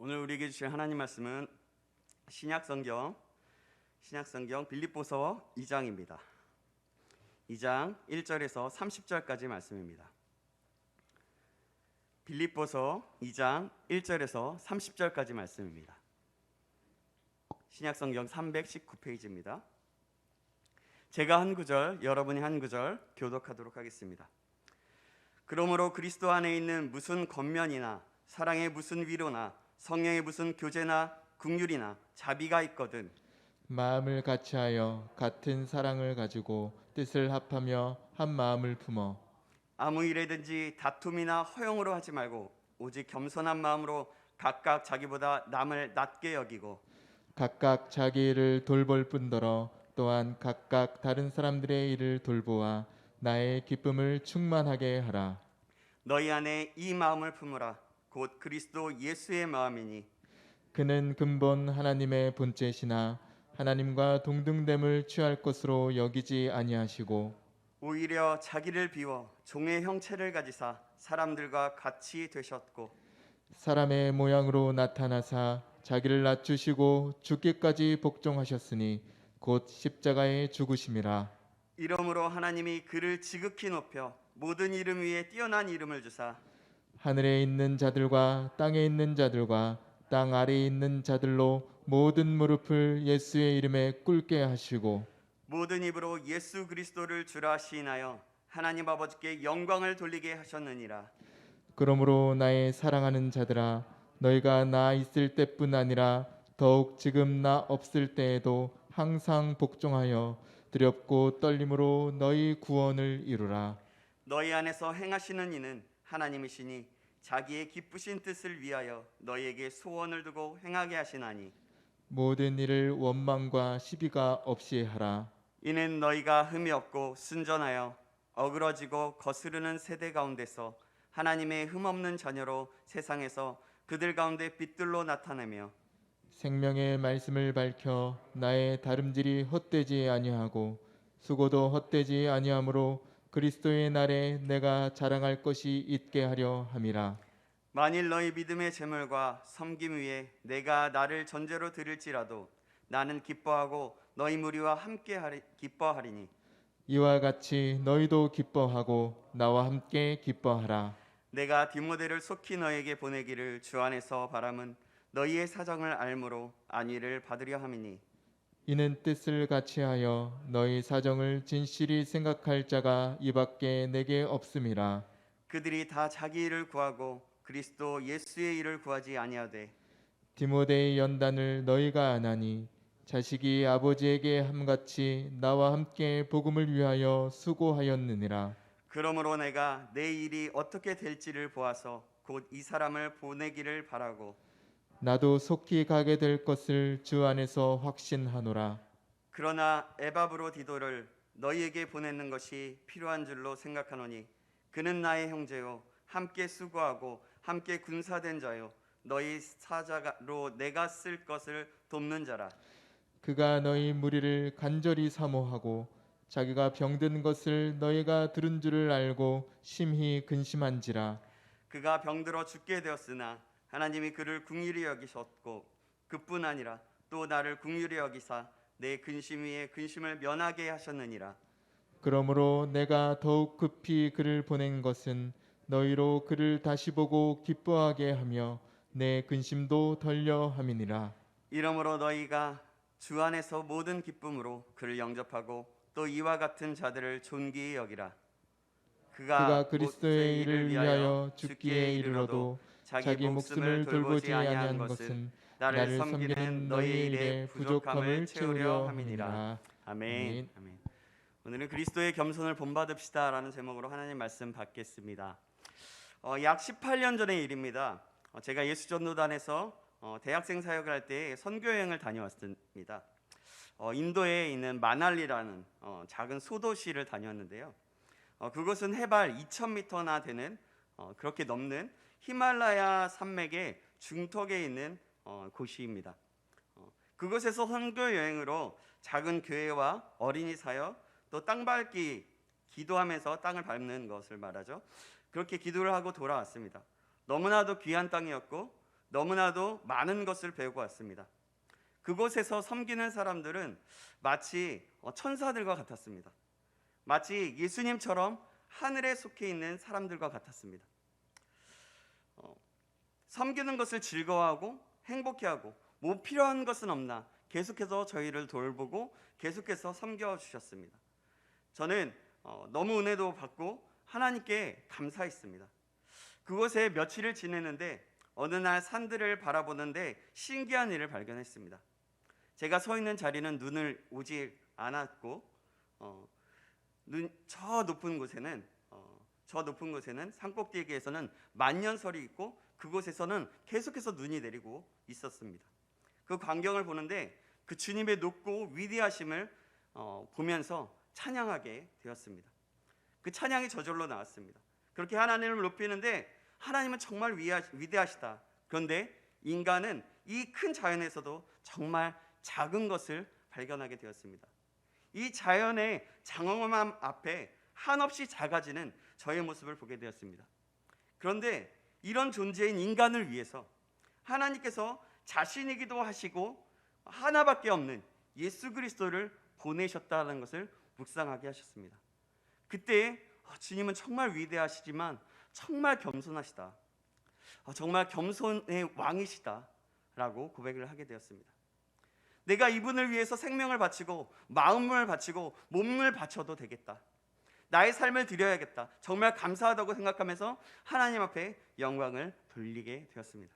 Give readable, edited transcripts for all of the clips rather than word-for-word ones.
오늘 우리에게 주실 하나님 말씀은 신약성경 빌립보서 2장입니다. 2장 1절에서 30절까지 말씀입니다. 빌립보서 2장 1절에서 30절까지 말씀입니다. 신약성경 319페이지입니다. 제가 한 구절, 여러분이 한 구절 교독하도록 하겠습니다. 그러므로 그리스도 안에 있는 무슨 겉면이나 사랑의 무슨 위로나 성령의 무슨 교제나 긍휼이나 자비가 있거든 마음을 같이하여 같은 사랑을 가지고 뜻을 합하며 한 마음을 품어 아무 일에든지 다툼이나 허용으로 하지 말고 오직 겸손한 마음으로 각각 자기보다 남을 낮게 여기고 각각 자기 일을 돌볼 뿐더러 또한 각각 다른 사람들의 일을 돌보아 나의 기쁨을 충만하게 하라. 너희 안에 이 마음을 품으라. 곧 그리스도 예수의 마음이니 그는 근본 하나님의 본체시나 하나님과 동등됨을 취할 것으로 여기지 아니하시고 오히려 자기를 비워 종의 형체를 가지사 사람들과 같이 되셨고 사람의 모양으로 나타나사 자기를 낮추시고 죽기까지 복종하셨으니 곧 십자가에 죽으심이라. 이러므로 하나님이 그를 지극히 높여 모든 이름 위에 뛰어난 이름을 주사 하늘에 있는 자들과 땅에 있는 자들과 땅 아래에 있는 자들로 모든 무릎을 예수의 이름에 꿇게 하시고 모든 입으로 예수 그리스도를 주라 시인하여 하나님 아버지께 영광을 돌리게 하셨느니라. 그러므로 나의 사랑하는 자들아 너희가 나 있을 때뿐 아니라 더욱 지금 나 없을 때에도 항상 복종하여 두렵고 떨림으로 너희 구원을 이루라. 너희 안에서 행하시는 이는 하나님이시니 자기의 기쁘신 뜻을 위하여 너희에게 소원을 두고 행하게 하시나니 모든 일을 원망과 시비가 없이 하라. 이는 너희가 흠이 없고 순전하여 어그러지고 거스르는 세대 가운데서 하나님의 흠없는 자녀로 세상에서 그들 가운데 빛들로 나타내며 생명의 말씀을 밝혀 나의 다름질이 헛되지 아니하고 수고도 헛되지 아니하므로 그리스도의 날에 내가 자랑할 것이 있게 하려 함이라. 만일 너희 믿음의 재물과 섬김 위에 내가 나를 전제로 드릴지라도 나는 기뻐하고 너희 무리와 함께 기뻐하리니 이와 같이 너희도 기뻐하고 나와 함께 기뻐하라. 내가 디모데를 속히 너에게 보내기를 주 안에서 바람은 너희의 사정을 알므로 안위를 받으려 함이니 이는 뜻을 같이하여 너희 사정을 진실히 생각할 자가 이밖에 내게 없음이라. 그들이 다 자기 일을 구하고 그리스도 예수의 일을 구하지 아니하되 디모데의 연단을 너희가 아나니 자식이 아버지에게 함같이 나와 함께 복음을 위하여 수고하였느니라. 그러므로 내가 내 일이 어떻게 될지를 보아서 곧 이 사람을 보내기를 바라고 나도 속히 가게 될 것을 주 안에서 확신하노라. 그러나 에바브로디도를 너희에게 보내는 것이 필요한 줄로 생각하노니 그는 나의 형제요 함께 수고하고 함께 군사된 자요 너희 사자로 내가 쓸 것을 돕는 자라. 그가 너희 무리를 간절히 사모하고 자기가 병든 것을 너희가 들은 줄을 알고 심히 근심한지라. 그가 병들어 죽게 되었으나 하나님이 그를 긍휼히 여기셨고 그뿐 아니라 또 나를 긍휼히 여기사 내 근심 위에 근심을 면하게 하셨느니라. 그러므로 내가 더욱 급히 그를 보낸 것은 너희로 그를 다시 보고 기뻐하게 하며 내 근심도 덜려 함이니라. 이러므로 너희가 주 안에서 모든 기쁨으로 그를 영접하고 또 이와 같은 자들을 존귀히 여기라. 그가 그가 그리스도의 일을 위하여 죽기에 이르러도 자기 자기 목숨을 목숨을 돌보지 돌보지 아니한 아니한 것은 것은 나를 나를 섬기는 섬기는 너희의 너희의 일에 일에 부족함을 부족함을 채우려 채우려 함이니라. 함이니라. 아멘. 아멘. 아멘. 오늘은 그리스도의 겸손을 본받읍시다라는 제목으로 하나님 말씀 받겠습니다. 약 18년 전의 일입니다. 제가 예수전도단에서 대학생 사역을 할 때 선교 여행을 다녀왔습니다. 인도에 있는 마날리라는 작은 소도시를 다녀왔는데요. 그곳은 해발 2,000m나 되는 그렇게 넘는 히말라야 산맥의 중턱에 있는 곳입니다. 그곳에서 선교 여행으로 작은 교회와 어린이 사역 또 땅 밟기 기도하면서 땅을 밟는 것을 말하죠. 그렇게 기도를 하고 돌아왔습니다. 너무나도 귀한 땅이었고 너무나도 많은 것을 배우고 왔습니다. 그곳에서 섬기는 사람들은 마치 천사들과 같았습니다. 마치 예수님처럼 하늘에 속해 있는 사람들과 같았습니다. 섬기는 것을 즐거워하고 행복해하고 뭐 필요한 것은 없나 계속해서 저희를 돌보고 계속해서 섬겨주셨습니다. 저는 너무 은혜도 받고 하나님께 감사했습니다. 그곳에 며칠을 지내는데 어느 날 산들을 바라보는데 신기한 일을 발견했습니다. 제가 서 있는 자리는 눈을 오지 않았고 저 높은 곳에는 산꼭대기에서는 만년설이 있고 그곳에서는 계속해서 눈이 내리고 있었습니다. 그 광경을 보는데 그 주님의 높고 위대하심을 보면서 찬양하게 되었습니다. 그 찬양이 저절로 나왔습니다. 그렇게 하나님을 높이는데 하나님은 정말 위대하시다. 그런데 인간은 이 큰 자연에서도 정말 작은 것을 발견하게 되었습니다. 이 자연의 장엄함 앞에 한없이 작아지는 저의 모습을 보게 되었습니다. 그런데 이런 존재인 인간을 위해서 하나님께서 자신이기도 하시고 하나밖에 없는 예수 그리스도를 보내셨다는 것을 묵상하게 하셨습니다. 그때 주님은 정말 위대하시지만 정말 겸손하시다. 정말 겸손의 왕이시다 라고 고백을 하게 되었습니다. 내가 이분을 위해서 생명을 바치고 마음을 바치고 몸을 바쳐도 되겠다. 나의 삶을 드려야겠다. 정말 감사하다고 생각하면서 하나님 앞에 영광을 돌리게 되었습니다.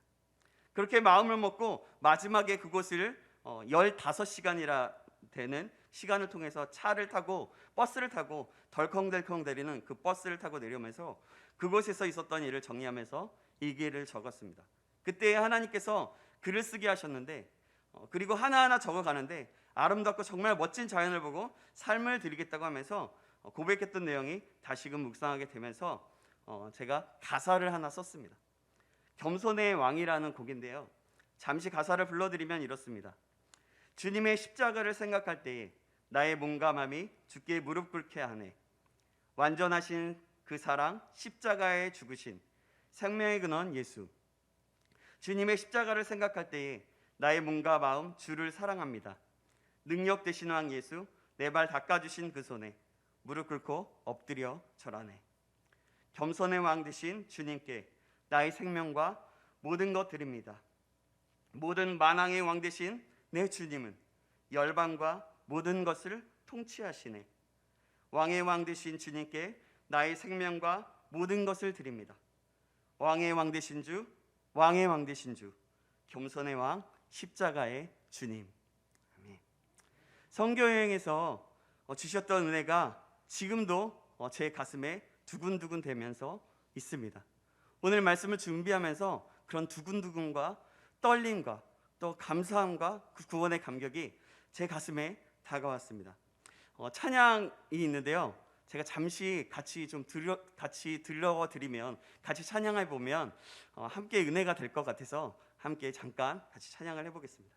그렇게 마음을 먹고 마지막에 그곳을 15시간이라 되는 시간을 통해서 차를 타고 버스를 타고 덜컹덜컹 내리는 그 버스를 타고 내려오면서 그곳에서 있었던 일을 정리하면서 일기를 적었습니다. 그때 하나님께서 글을 쓰게 하셨는데 그리고 하나하나 적어가는데 아름답고 정말 멋진 자연을 보고 삶을 드리겠다고 하면서 고백했던 내용이 다시금 묵상하게 되면서 제가 가사를 하나 썼습니다. 겸손의 왕이라는 곡인데요. 잠시 가사를 불러드리면 이렇습니다. 주님의 십자가를 생각할 때에 나의 몸과 마음이 주께 무릎 꿇게 하네. 완전하신 그 사랑, 십자가에 죽으신 생명의 근원 예수. 주님의 십자가를 생각할 때에 나의 몸과 마음 주를 사랑합니다. 능력 되신 왕 예수, 내 발 닦아주신 그 손에 무릎 꿇고 엎드려 절하네. 겸손의 왕 되신 주님께 나의 생명과 모든 것 드립니다. 모든 만왕의 왕 되신 내 주님은 열방과 모든 것을 통치하시네. 왕의 왕 되신 주님께 나의 생명과 모든 것을 드립니다. 왕의 왕 되신 주, 왕의 왕 되신 주, 겸손의 왕, 십자가의 주님. 아멘. 선교 여행에서 주셨던 은혜가 지금도 제 가슴에 두근두근 되면서 있습니다. 오늘 말씀을 준비하면서 그런 두근두근과 떨림과 또 감사함과 그 구원의 감격이 제 가슴에 다가왔습니다. 찬양이 있는데요. 제가 잠시 같이 들려드리면 같이 찬양해 보면 함께 은혜가 될 것 같아서 함께 잠깐 같이 찬양을 해보겠습니다.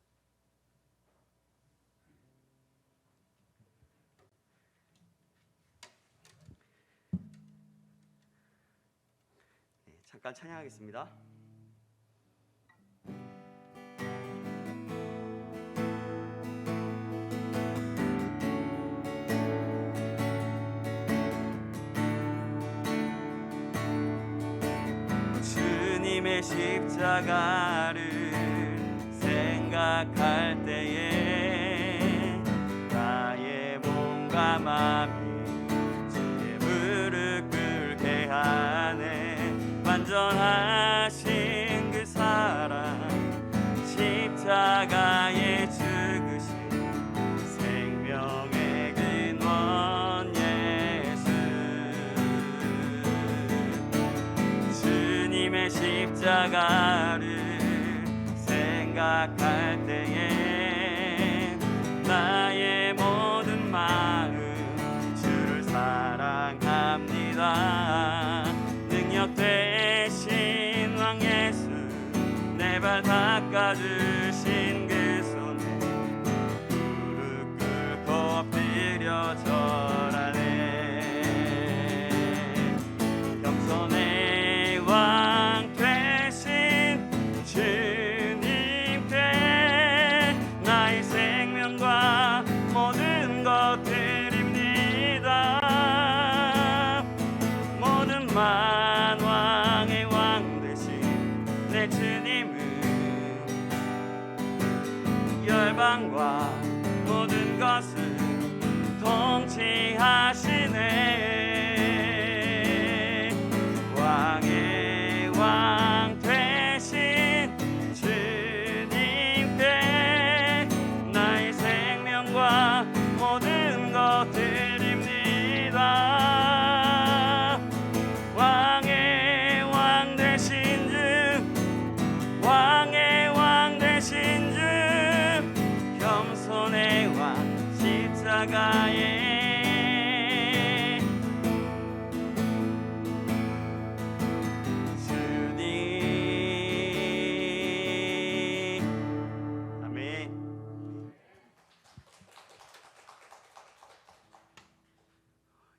네, 잠깐 찬양하겠습니다. 주님의 십자가를 생각할 때에 나의 몸과 마음이 주의 무릎 꿇게 하네. 완전하신 그 사랑, 십자가에 죽으신 생명의 근원 예수. 주님의 십자가를 생각할 때에 나의 모든 마음 주를 사랑합니다. 능력 되신 왕 예수, 내 발 닦아주신 그 손에 무릎 꿇고 엎드려 절하네. 겸손의 왕 되신 주 하나님은 열방과 모든 것을 통치하시네. 왕의 왕 되신 주님께 나의 생명과 모든 것 드립니다. 왕의 왕 되신 주, 왕의 왕 되신 주, 겸손의 왕 십자가에 주님. 아멘.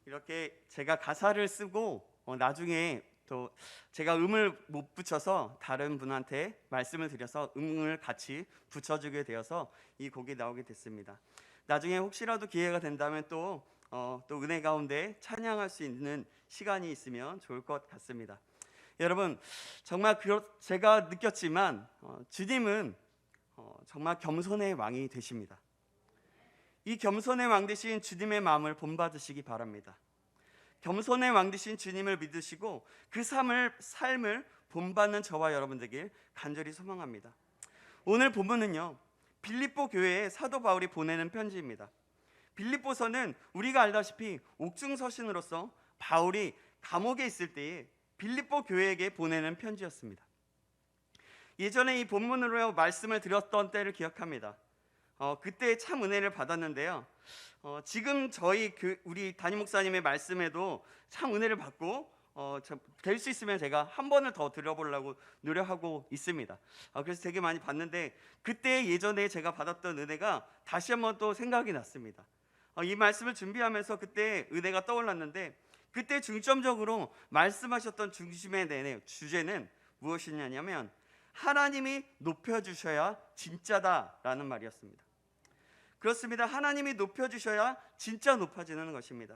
이렇게 제가 가사를 쓰고 나중에 또 제가 음을 못 붙여서 다른 분한테 말씀을 드려서 음을 같이 붙여주게 되어서 이 곡이 나오게 됐습니다. 나중에 혹시라도 기회가 된다면 또 은혜 가운데 찬양할 수 있는 시간이 있으면 좋을 것 같습니다. 여러분, 정말 제가 느꼈지만 주님은 정말 겸손의 왕이 되십니다. 이 겸손의 왕 되신 주님의 마음을 본받으시기 바랍니다. 겸손의 왕 되신 주님을 믿으시고 그 삶을 본받는 저와 여러분 되길 간절히 소망합니다. 오늘 본문은요, 빌립보 교회에 사도 바울이 보내는 편지입니다. 빌립보서는 우리가 알다시피 옥중서신으로서 바울이 감옥에 있을 때에 빌립보 교회에게 보내는 편지였습니다. 예전에 이 본문으로 말씀을 드렸던 때를 기억합니다. 그때 참 은혜를 받았는데요. 지금 우리 담임 목사님의 말씀에도 참 은혜를 받고 될 수 있으면 제가 한 번을 더 들어보려고 노력하고 있습니다. 그래서 되게 많이 받는데 그때 예전에 제가 받았던 은혜가 다시 한번 또 생각이 났습니다. 이 말씀을 준비하면서 그때 은혜가 떠올랐는데 그때 중점적으로 말씀하셨던 중심의 주제는 무엇이냐면 하나님이 높여주셔야 진짜다라는 말이었습니다. 그렇습니다. 하나님이 높여주셔야 진짜 높아지는 것입니다.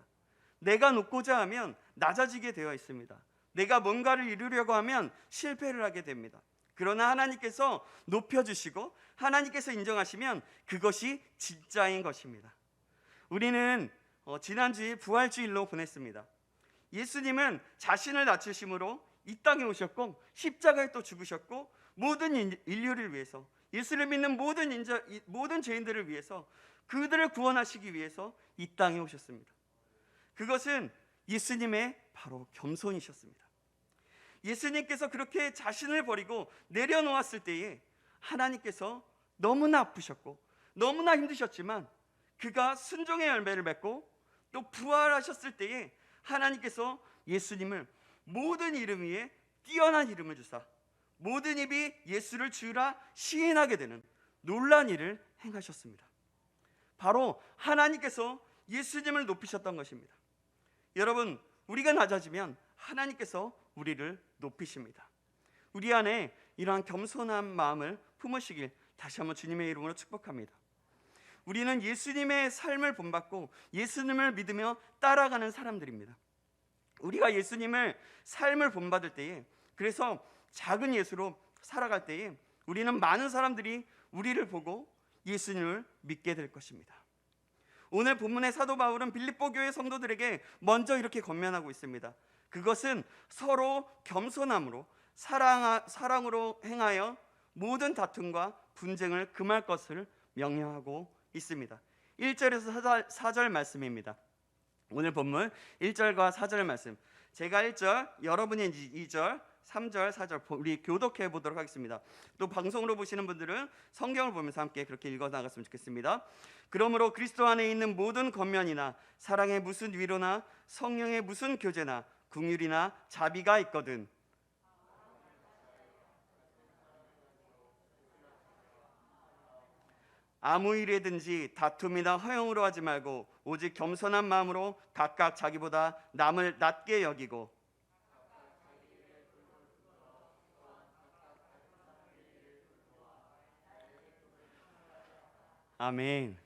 내가 높고자 하면 낮아지게 되어 있습니다. 내가 뭔가를 이루려고 하면 실패를 하게 됩니다. 그러나 하나님께서 높여주시고 하나님께서 인정하시면 그것이 진짜인 것입니다. 우리는 지난주에 부활주일로 보냈습니다. 예수님은 자신을 낮추심으로 이 땅에 오셨고 십자가에 또 죽으셨고 모든 인류를 위해서, 예수를 믿는 모든 죄인들을 위해서, 그들을 구원하시기 위해서 이 땅에 오셨습니다. 그것은 예수님의 바로 겸손이셨습니다. 예수님께서 그렇게 자신을 버리고 내려놓았을 때에 하나님께서 너무나 아프셨고 너무나 힘드셨지만 그가 순종의 열매를 맺고 또 부활하셨을 때에 하나님께서 예수님을 모든 이름 위에 뛰어난 이름을 주사 모든 입이 예수를 주라 시인하게 되는 놀라운 일을 행하셨습니다. 바로 하나님께서 예수님을 높이셨던 것입니다. 여러분, 우리가 낮아지면 하나님께서 우리를 높이십니다. 우리 안에 이러한 겸손한 마음을 품으시길 다시 한번 주님의 이름으로 축복합니다. 우리는 예수님의 삶을 본받고 예수님을 믿으며 따라가는 사람들입니다. 우리가 예수님을 삶을 본받을 때에, 그래서 작은 예수로 살아갈 때에 우리는 많은 사람들이 우리를 보고 예수님을 믿게 될 것입니다. 오늘 본문의 사도 바울은 빌립보 교회 성도들에게 먼저 이렇게 권면하고 있습니다. 그것은 서로 겸손함으로 사랑으로 행하여 모든 다툼과 분쟁을 금할 것을 명령하고 있습니다. 1절에서 4절 말씀입니다. 오늘 본문 1절과 4절 말씀, 제가 1절, 여러분이 2절, 3절, 4절 우리 교독해 보도록 하겠습니다. 또 방송으로 보시는 분들은 성경을 보면서 함께 그렇게 읽어 나갔으면 좋겠습니다. 그러므로 그리스도 안에 있는 모든 권면이나 사랑의 무슨 위로나 성령의 무슨 교제나 긍휼이나 자비가 있거든 아무 일이든지 다툼이나 허용으로 하지 말고 오직 겸손한 마음으로 각각 자기보다 남을 낮게 여기고 아멘.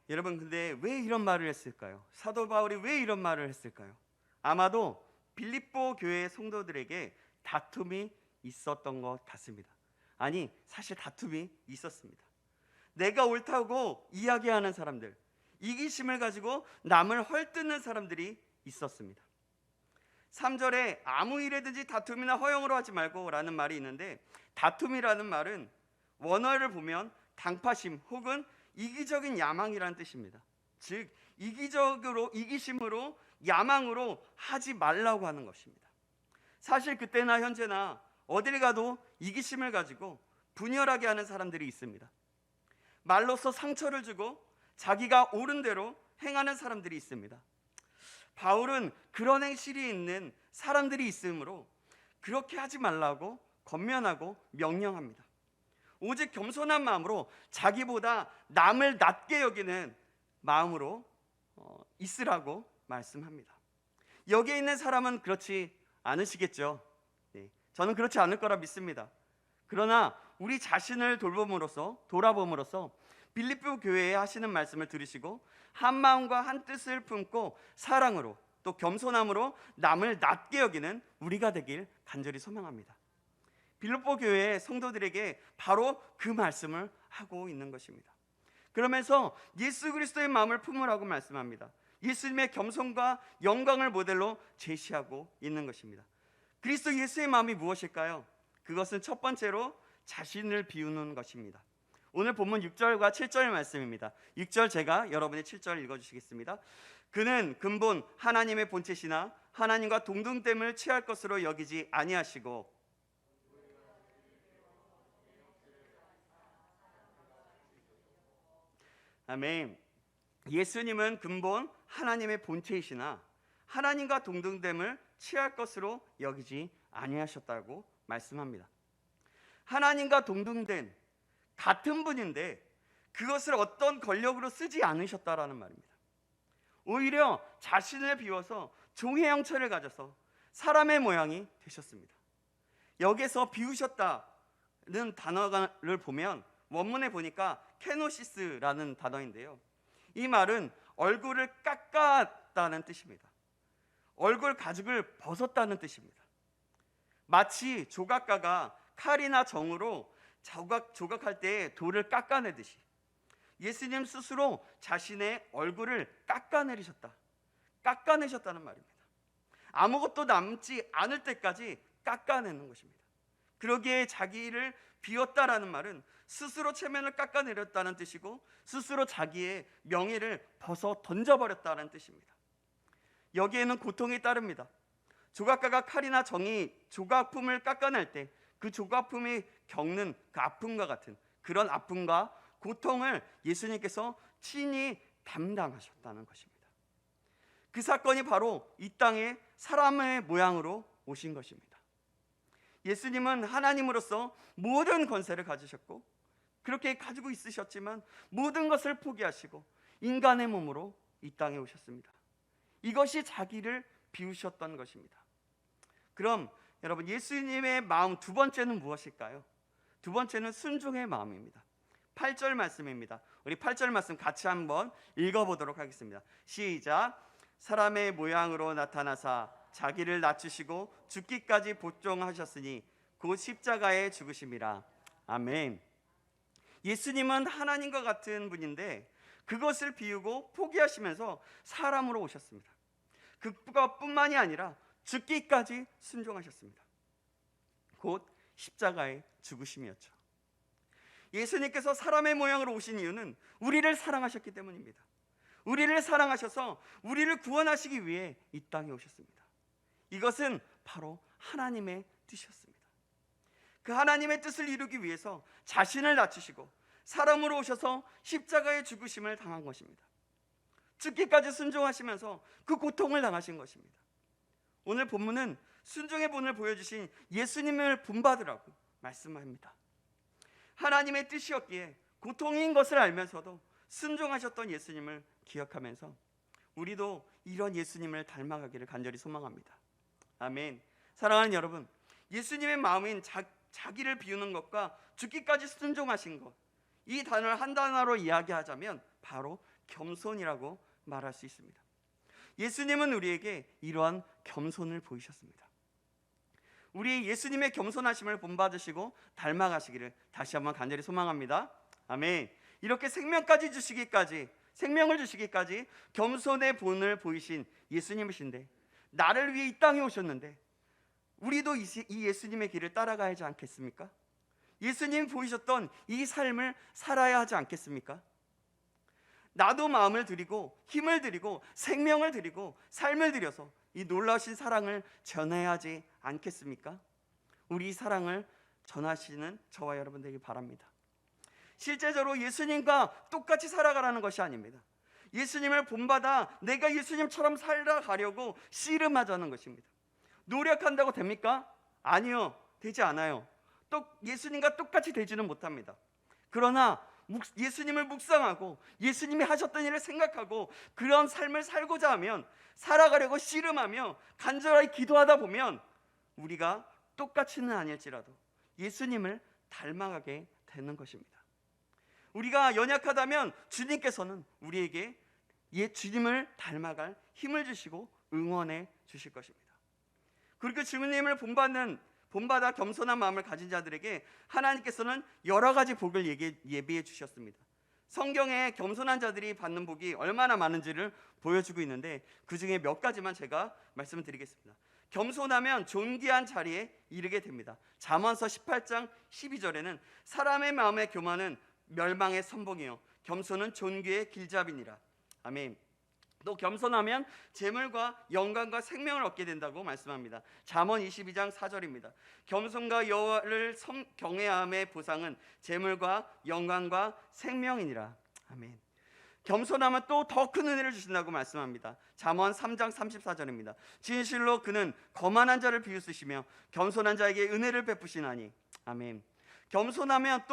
여러분, 근데 왜 이런 말을 했을까요? 사도 바울이 왜 이런 말을 했을까요? 아마도 빌립보 교회 성도들에게 다툼이 있었던 것 같습니다. 아니, 사실 다툼이 있었습니다. 내가 옳다고 이야기하는 사람들, 이기심을 가지고 남을 헐뜯는 사람들이 있었습니다. 3절에 아무 일에든지 다툼이나 허용으로 하지 말고 라는 말이 있는데, 다툼이라는 말은 원어를 보면 당파심 혹은 이기적인 야망이라는 뜻입니다. 즉 이기심으로 야망으로 하지 말라고 하는 것입니다. 사실 그때나 현재나 어딜 가도 이기심을 가지고 분열하게 하는 사람들이 있습니다. 말로써 상처를 주고 자기가 옳은 대로 행하는 사람들이 있습니다. 바울은 그런 행실이 있는 사람들이 있으므로 그렇게 하지 말라고 권면하고 명령합니다. 오직 겸손한 마음으로 자기보다 남을 낮게 여기는 마음으로 있으라고 말씀합니다. 여기에 있는 사람은 그렇지 않으시겠죠? 네, 저는 그렇지 않을 거라 믿습니다. 그러나 우리 자신을 돌아봄으로써 빌립보 교회에 하시는 말씀을 들으시고 한 마음과 한 뜻을 품고 사랑으로 또 겸손함으로 남을 낮게 여기는 우리가 되길 간절히 소망합니다. 빌립보 교회의 성도들에게 바로 그 말씀을 하고 있는 것입니다. 그러면서 예수 그리스도의 마음을 품으라고 말씀합니다. 예수님의 겸손과 영광을 모델로 제시하고 있는 것입니다. 그리스도 예수의 마음이 무엇일까요? 그것은 첫 번째로 자신을 비우는 것입니다. 오늘 본문 6절과 7절 말씀입니다. 6절 제가 여러분의 7절 읽어주시겠습니다. 그는 근본 하나님의 본체시나 하나님과 동등됨을 취할 것으로 여기지 아니하시고, 아멘. 예수님은 근본 하나님의 본체이시나 하나님과 동등됨을 취할 것으로 여기지 아니하셨다고 말씀합니다. 하나님과 동등된 같은 분인데 그것을 어떤 권력으로 쓰지 않으셨다라는 말입니다. 오히려 자신을 비워서 종의 형체를 가져서 사람의 모양이 되셨습니다. 여기서 비우셨다는 단어를 보면 원문에 보니까 케노시스라는 단어인데요, 이 말은 얼굴을 깎았다는 뜻입니다. 얼굴 가죽을 벗었다는 뜻입니다. 마치 조각가가 칼이나 정으로 조각할 때 돌을 깎아내듯이 예수님 스스로 자신의 얼굴을 깎아내셨다는 말입니다. 아무것도 남지 않을 때까지 깎아내는 것입니다. 그러기에 자기를 비웠다라는 말은 스스로 체면을 깎아내렸다는 뜻이고 스스로 자기의 명예를 벗어 던져버렸다는 뜻입니다. 여기에는 고통이 따릅니다. 조각가가 칼이나 정이 조각품을 깎아낼 때 그 조각품이 겪는 그 아픔과 같은 그런 아픔과 고통을 예수님께서 친히 담당하셨다는 것입니다. 그 사건이 바로 이 땅에 사람의 모양으로 오신 것입니다. 예수님은 하나님으로서 모든 권세를 가지셨고 그렇게 가지고 있으셨지만 모든 것을 포기하시고 인간의 몸으로 이 땅에 오셨습니다. 이것이 자기를 비우셨던 것입니다. 그럼 여러분, 예수님의 마음 두 번째는 무엇일까요? 두 번째는 순종의 마음입니다. 8절 말씀입니다. 우리 8절 말씀 같이 한번 읽어보도록 하겠습니다. 시작. 사람의 모양으로 나타나사 자기를 낮추시고 죽기까지 복종하셨으니 곧 십자가에 죽으심이라. 아멘. 예수님은 하나님과 같은 분인데 그것을 비우고 포기하시면서 사람으로 오셨습니다. 그것뿐만이 아니라 죽기까지 순종하셨습니다. 곧 십자가의 죽으심이었죠. 예수님께서 사람의 모양으로 오신 이유는 우리를 사랑하셨기 때문입니다. 우리를 사랑하셔서 우리를 구원하시기 위해 이 땅에 오셨습니다. 이것은 바로 하나님의 뜻이었습니다. 그 하나님의 뜻을 이루기 위해서 자신을 낮추시고 사람으로 오셔서 십자가의 죽으심을 당한 것입니다. 죽기까지 순종하시면서 그 고통을 당하신 것입니다. 오늘 본문은 순종의 본을 보여주신 예수님을 본받으라고 말씀합니다. 하나님의 뜻이었기에 고통인 것을 알면서도 순종하셨던 예수님을 기억하면서 우리도 이런 예수님을 닮아가기를 간절히 소망합니다. 아멘. 사랑하는 여러분, 예수님의 마음인 자기를 비우는 것과 죽기까지 순종하신 것, 이 단어를 한 단어로 이야기하자면 바로 겸손이라고 말할 수 있습니다. 예수님은 우리에게 이러한 겸손을 보이셨습니다. 우리 예수님의 겸손하심을 본받으시고 닮아가시기를 다시 한번 간절히 소망합니다. 아멘. 이렇게 생명을 주시기까지 겸손의 본을 보이신 예수님이신데, 나를 위해 이 땅에 오셨는데 우리도 이 예수님의 길을 따라가야 하지 않겠습니까? 예수님이 보이셨던 이 삶을 살아야 하지 않겠습니까? 나도 마음을 드리고 힘을 드리고 생명을 드리고 삶을 드려서 이 놀라우신 사랑을 전해야 하지 않겠습니까? 우리 이 사랑을 전하시는 저와 여러분 되길 바랍니다. 실제적으로 예수님과 똑같이 살아가라는 것이 아닙니다. 예수님을 본받아 내가 예수님처럼 살아가려고 씨름하자는 것입니다. 노력한다고 됩니까? 아니요, 되지 않아요. 또 예수님과 똑같이 되지는 못합니다. 그러나 예수님을 묵상하고 예수님이 하셨던 일을 생각하고 그런 삶을 살고자 하면, 살아가려고 씨름하며 간절하게 기도하다 보면 우리가 똑같이는 아닐지라도 예수님을 닮아가게 되는 것입니다. 우리가 연약하다면 주님께서는 우리에게 주님을 닮아갈 힘을 주시고 응원해 주실 것입니다. 그리고 주님을 본받아 겸손한 마음을 가진 자들에게 하나님께서는 여러 가지 복을 예비해 주셨습니다. 성경에 겸손한 자들이 받는 복이 얼마나 많은지를 보여주고 있는데 그 중에 몇 가지만 제가 말씀을 드리겠습니다. 겸손하면 존귀한 자리에 이르게 됩니다. 잠언서 18장 12절에는 사람의 마음의 교만은 멸망의 선봉이요 겸손은 존귀의 길잡이니라. 아멘. 또 겸손하면 재물과 영광과 생명을 얻게 된다고 말씀합니다. 잠언 22장 4절입니다. 겸손과 여호와를 경외함의 보상은 재물과 영광과 생명이니라. 아멘. 겸손하면 또 더 큰 은혜를 주신다고 말씀합니다. 잠언 3장 34절입니다. 진실로 그는 거만한 자를 비웃으시며 겸손한 자에게 은혜를 베푸시나니. 아멘. 겸손하면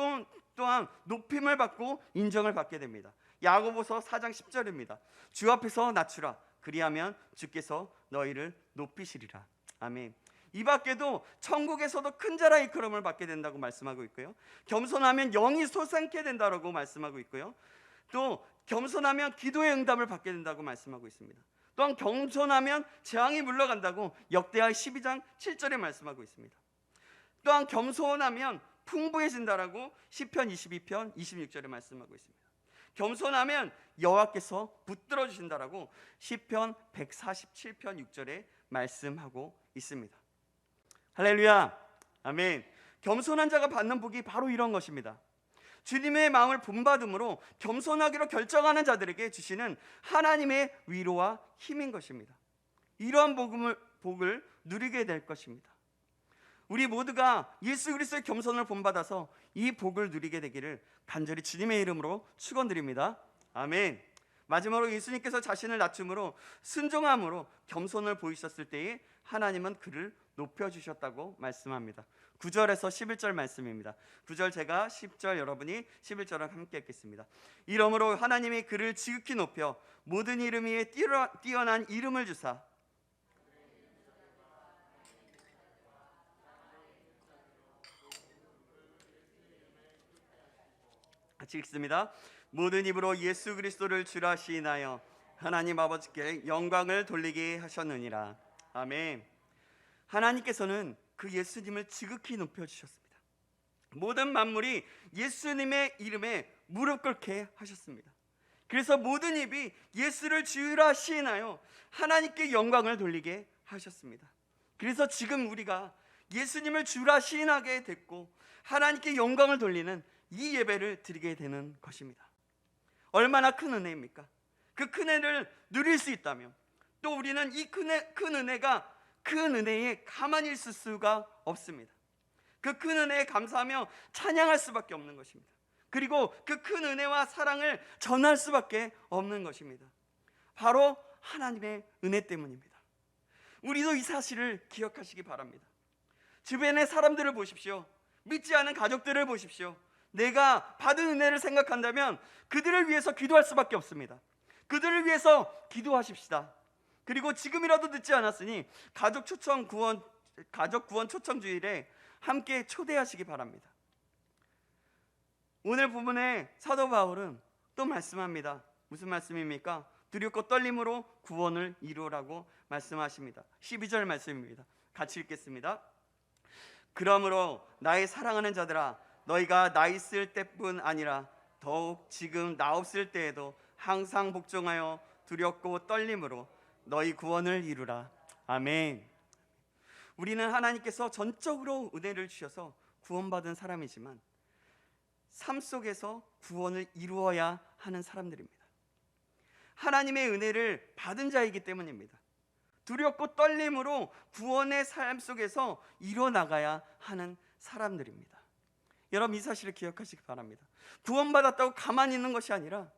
또한 높임을 받고 인정을 받게 됩니다. 야고보서 4장 10절입니다. 주 앞에서 낮추라. 그리하면 주께서 너희를 높이시리라. 아멘. 이 밖에도 천국에서도 큰 자라 이끌음을 받게 된다고 말씀하고 있고요. 겸손하면 영이 솟아게 된다고 말씀하고 있고요. 또 겸손하면 기도의 응답을 받게 된다고 말씀하고 있습니다. 또한 겸손하면 재앙이 물러간다고 역대하 12장 7절에 말씀하고 있습니다. 또한 겸손하면 풍부해진다라고 시편 22편 26절에 말씀하고 있습니다. 겸손하면 여호와께서 붙들어 주신다라고 시편 147편 6절에 말씀하고 있습니다. 할렐루야. 아멘. 겸손한 자가 받는 복이 바로 이런 것입니다. 주님의 마음을 본받음으로 겸손하기로 결정하는 자들에게 주시는 하나님의 위로와 힘인 것입니다. 이러한 복을 누리게 될 것입니다. 우리 모두가 예수 그리스도의 겸손을 본받아서 이 복을 누리게 되기를 간절히 주님의 이름으로 축원드립니다. 아멘. 마지막으로 예수님께서 자신을 낮춤으로 순종함으로 겸손을 보이셨을 때에 하나님은 그를 높여주셨다고 말씀합니다. 9절에서 11절 말씀입니다. 9절 제가 10절 여러분이 11절을 함께 읽겠습니다. 이러므로 하나님이 그를 지극히 높여 모든 이름 위에 뛰어난 이름을 주사 같이 읽습니다. 모든 입으로 예수 그리스도를 주라 시인하여 하나님 아버지께 영광을 돌리게 하셨느니라. 아멘. 하나님께서는 그 예수님을 지극히 높여주셨습니다. 모든 만물이 예수님의 이름에 무릎 꿇게 하셨습니다. 그래서 모든 입이 예수를 주라 시인하여 하나님께 영광을 돌리게 하셨습니다. 그래서 지금 우리가 예수님을 주라 시인하게 됐고 하나님께 영광을 돌리는 이 예배를 드리게 되는 것입니다. 얼마나 큰 은혜입니까? 그 큰 은혜를 누릴 수 있다면 또 우리는 이 큰 은혜에 가만히 있을 수가 없습니다. 그 큰 은혜에 감사하며 찬양할 수밖에 없는 것입니다. 그리고 그 큰 은혜와 사랑을 전할 수밖에 없는 것입니다. 바로 하나님의 은혜 때문입니다. 우리도 이 사실을 기억하시기 바랍니다. 주변의 사람들을 보십시오. 믿지 않은 가족들을 보십시오. 내가 받은 은혜를 생각한다면 그들을 위해서 기도할 수밖에 없습니다. 그들을 위해서 기도하십시다. 그리고 지금이라도 늦지 않았으니 가족 구원 초청 주일에 함께 초대하시기 바랍니다. 오늘 본문에 사도 바울은 또 말씀합니다. 무슨 말씀입니까? 두렵고 떨림으로 구원을 이루라고 말씀하십니다. 12절 말씀입니다. 같이 읽겠습니다. 그러므로 나의 사랑하는 자들아, 너희가 나 있을 때뿐 아니라 더욱 지금 나 없을 때에도 항상 복종하여 두렵고 떨림으로 너희 구원을 이루라. 아멘. 우리는 하나님께서 전적으로 은혜를 주셔서 구원받은 사람이지만 삶 속에서 구원을 이루어야 하는 사람들입니다. 하나님의 은혜를 받은 자이기 때문입니다. 두렵고 떨림으로 구원의 삶 속에서 이뤄나가야 하는 사람들입니다. 여러분, 이 사실을 기억하시기 바랍니다. 구원받았다고 가만히 있는 것이 아니라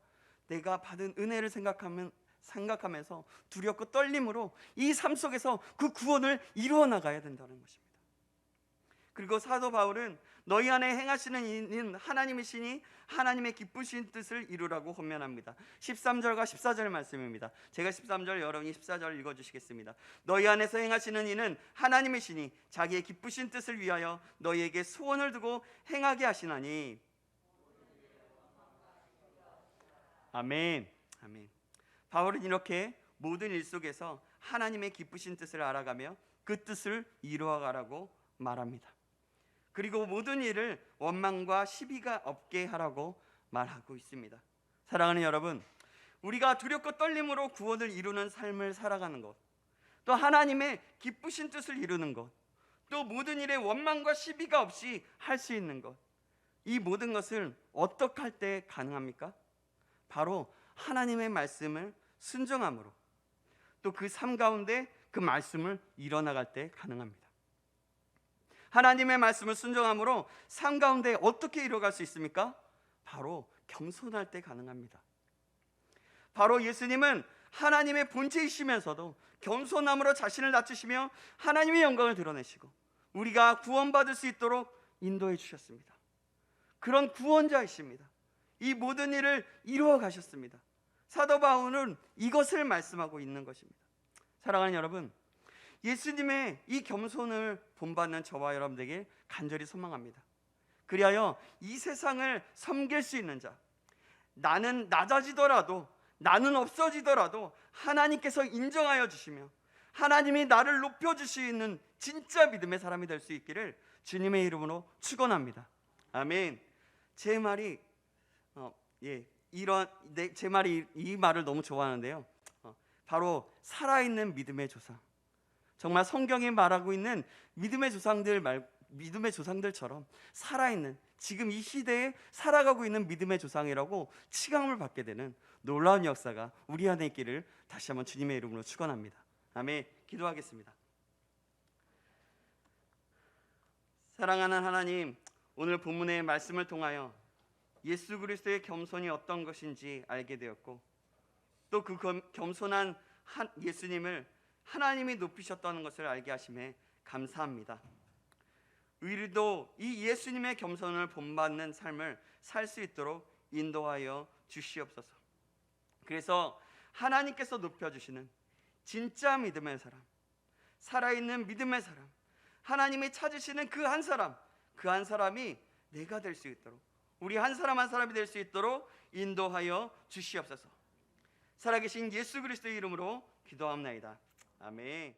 내가 받은 은혜를 생각하면서 두렵고 떨림으로 이 삶 속에서 그 구원을 이루어나가야 된다는 것입니다. 그리고 사도 바울은 너희 안에 행하시는 이는 하나님이시니 하나님의 기쁘신 뜻을 이루라고 권면합니다. 13절과 14절 말씀입니다. 제가 13절, 여러분이 14절 읽어주시겠습니다. 너희 안에서 행하시는 이는 하나님이시니 자기의 기쁘신 뜻을 위하여 너희에게 소원을 두고 행하게 하시나니. 아멘. 아멘. 바울은 이렇게 모든 일 속에서 하나님의 기쁘신 뜻을 알아가며 그 뜻을 이루어가라고 말합니다. 그리고 모든 일을 원망과 시비가 없게 하라고 말하고 있습니다. 사랑하는 여러분, 우리가 두렵고 떨림으로 구원을 이루는 삶을 살아가는 것, 또 하나님의 기쁘신 뜻을 이루는 것, 또 모든 일에 원망과 시비가 없이 할 수 있는 것, 이 모든 것을 어떻게 할 때 가능합니까? 바로 하나님의 말씀을 순종함으로, 또 그 삶 가운데 그 말씀을 이뤄나갈 때 가능합니다. 하나님의 말씀을 순종함으로 삶 가운데 어떻게 이뤄갈 수 있습니까? 바로 겸손할 때 가능합니다. 바로 예수님은 하나님의 본체이시면서도 겸손함으로 자신을 낮추시며 하나님의 영광을 드러내시고 우리가 구원받을 수 있도록 인도해 주셨습니다. 그런 구원자이십니다. 이 모든 일을 이루어 가셨습니다. 사도 바울은 이것을 말씀하고 있는 것입니다. 사랑하는 여러분, 예수님의 이 겸손을 본받는 저와 여러분들에게 간절히 소망합니다. 그리하여 이 세상을 섬길 수 있는 자, 나는 낮아지더라도, 나는 없어지더라도 하나님께서 인정하여 주시며 하나님이 나를 높여주시는 진짜 믿음의 사람이 될 수 있기를 주님의 이름으로 축원합니다. 아멘. 제 말이 이 말을 너무 좋아하는데요. 바로 살아있는 믿음의 조상. 정말 성경이 말하고 있는 믿음의 조상들처럼 살아있는, 지금 이 시대에 살아가고 있는 믿음의 조상이라고 칭함을 받게 되는 놀라운 역사가 우리 안에 있기를 다시 한번 주님의 이름으로 축원합니다. 아멘. 기도하겠습니다. 사랑하는 하나님, 오늘 본문의 말씀을 통하여 예수 그리스도의 겸손이 어떤 것인지 알게 되었고, 또 그 겸손한 예수님을 하나님이 높이셨다는 것을 알게 하심에 감사합니다. 우리도 이 예수님의 겸손을 본받는 삶을 살 수 있도록 인도하여 주시옵소서. 그래서 하나님께서 높여주시는 진짜 믿음의 사람, 살아있는 믿음의 사람, 하나님이 찾으시는 그 한 사람이 내가 될 수 있도록, 우리 한 사람 한 사람이 될 수 있도록 인도하여 주시옵소서. 살아계신 예수 그리스도의 이름으로 기도합나이다. 아멘.